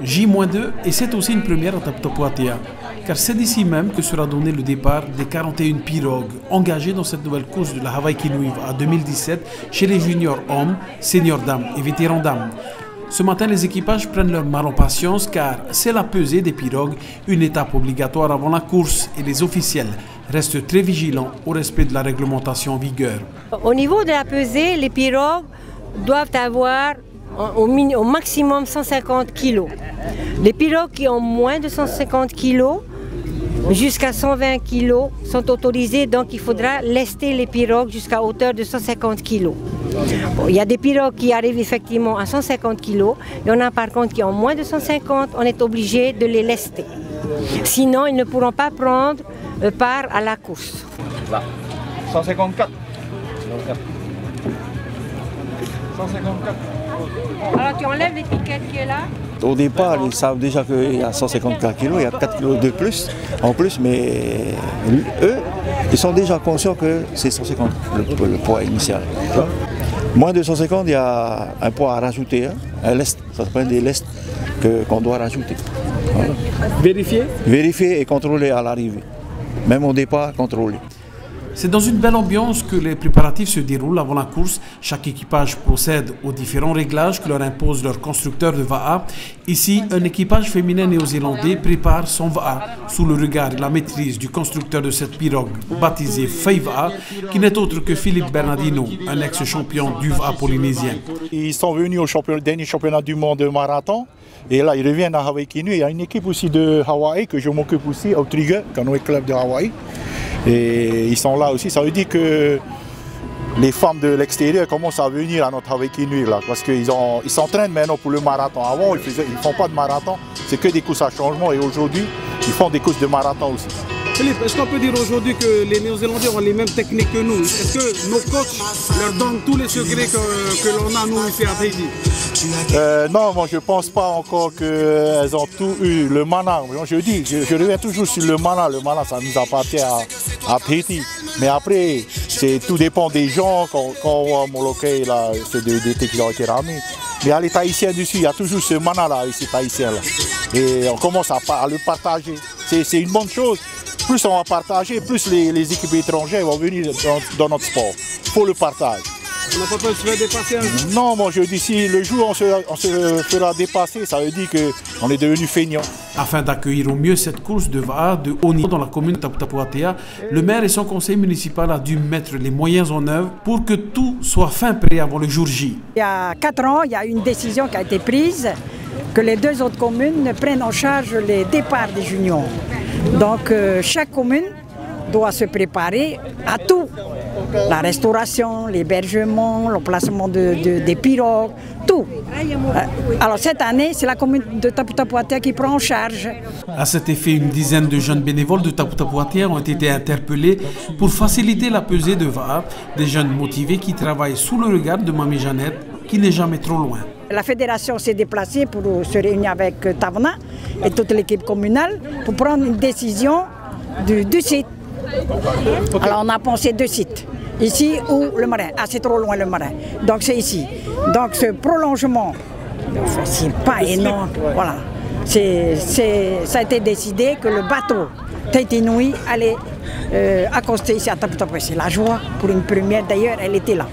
J-2 et c'est aussi une première à Taputapuatea, car c'est d'ici même que sera donné le départ des 41 pirogues engagées dans cette nouvelle course de la Hawaii Kinuiv à 2017 chez les juniors hommes, seniors dames et vétérans dames. Ce matin, les équipages prennent leur mal en patience car c'est la pesée des pirogues, une étape obligatoire avant la course et les officiels restent très vigilants au respect de la réglementation en vigueur. Au niveau de la pesée, les pirogues doivent avoir au maximum 150 kg. Les pirogues qui ont moins de 150 kg jusqu'à 120 kg sont autorisées, donc il faudra lester les pirogues jusqu'à hauteur de 150 kg. Bon, il y a des pirogues qui arrivent effectivement à 150 kg, il y en a par contre qui ont moins de 150, on est obligé de les lester. Sinon, ils ne pourront pas prendre part à la course. Là, 154. 154. Alors tu enlèves l'étiquette qui est là. Au départ, ils savent déjà qu'il y a 154 kg, il y a 4 kg de plus, en plus, mais eux, ils sont déjà conscients que c'est 150 le poids initial. Moins de 150, il y a un poids à rajouter, hein, un lest, ça s'appelle des lests qu'on doit rajouter. Voilà. Vérifier? Vérifier et contrôler à l'arrivée, même au départ, contrôler. C'est dans une belle ambiance que les préparatifs se déroulent avant la course. Chaque équipage procède aux différents réglages que leur impose leur constructeur de Va'a. Ici, un équipage féminin néo-zélandais prépare son Va'a sous le regard et la maîtrise du constructeur de cette pirogue baptisée Faye Va'a, qui n'est autre que Philippe Bernardino, un ex-champion du Va'a polynésien. Ils sont venus au dernier championnat du monde de marathon. Et là, ils reviennent à Hawaii Kinuiv. Il y a une équipe aussi de Hawaï que je m'occupe aussi, au Trigger, Canoë Club de Hawaï. Et ils sont là aussi. Ça veut dire que les femmes de l'extérieur commencent à venir à notre Hawaii Kinuiv là, parce qu'ils s'entraînent maintenant pour le marathon. Avant, ils ne font pas de marathon, c'est que des courses à changement. Et aujourd'hui, ils font des courses de marathon aussi. Philippe, est-ce qu'on peut dire aujourd'hui que les Néo-Zélandais ont les mêmes techniques que nous? Est-ce que nos coachs leur donnent tous les secrets que l'on a nous ici à Tahiti? Non, moi je ne pense pas encore qu'elles ont tout eu. Le mana, je reviens toujours sur le mana. Le mana, ça nous appartient à Tahiti. Mais après, tout dépend des gens. Quand on voit Molokai, là, c'est des thés qui ont été ramenés. Mais il y a les Tahitiens dessus, il y a toujours ce mana là avec ces Tahitiens là. Et on commence à le partager. C'est une bonne chose. Plus on va partager, plus les équipes étrangères vont venir dans notre sport. Il faut le partage. On n'a pas peur de se faire dépasser un jour? Non, moi je dis si le jour on se fera dépasser, ça veut dire qu'on est devenu feignant. Afin d'accueillir au mieux cette course de Va'a de haut niveau dans la commune de Taputapuatea, le maire et son conseil municipal a dû mettre les moyens en œuvre pour que tout soit fin prêt avant le jour J. Il y a 4 ans, il y a une décision qui a été prise que les 2 autres communes prennent en charge les départs des juniors. Donc chaque commune doit se préparer à tout. La restauration, l'hébergement, l'emplacement des pirogues, tout. Alors cette année, c'est la commune de Taputapuatea qui prend en charge. À cet effet, une dizaine de jeunes bénévoles de Taputapuatea ont été interpellés pour faciliter la pesée de Va'a, des jeunes motivés qui travaillent sous le regard de Mamie Jeannette, qui n'est jamais trop loin. La fédération s'est déplacée pour se réunir avec Tavana et toute l'équipe communale pour prendre une décision du site. Okay. Alors on a pensé 2 sites, ici ou le marin. Ah, c'est trop loin le marin, donc c'est ici. Donc ce prolongement, c'est pas énorme, voilà. Ça a été décidé que le bateau Tahiti Nui allait accoster ici à Taputapuatea. C'est la joie pour une première, d'ailleurs elle était là.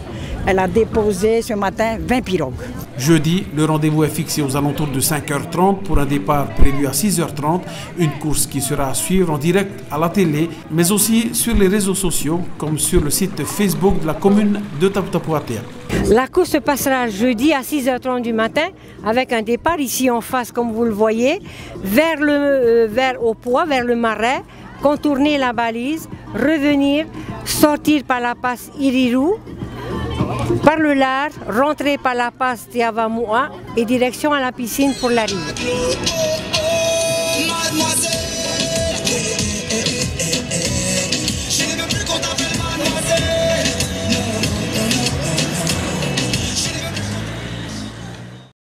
Elle a déposé ce matin 20 pirogues. Jeudi, le rendez-vous est fixé aux alentours de 5h30 pour un départ prévu à 6h30. Une course qui sera à suivre en direct à la télé, mais aussi sur les réseaux sociaux, comme sur le site Facebook de la commune de Taputapuatea. La course se passera jeudi à 6h30 du matin, avec un départ ici en face, comme vous le voyez, vers le marais, contourner la balise, revenir, sortir par la passe Iriru, par le large, rentrer par la passe Te Avamua et direction à la piscine pour l'arrivée.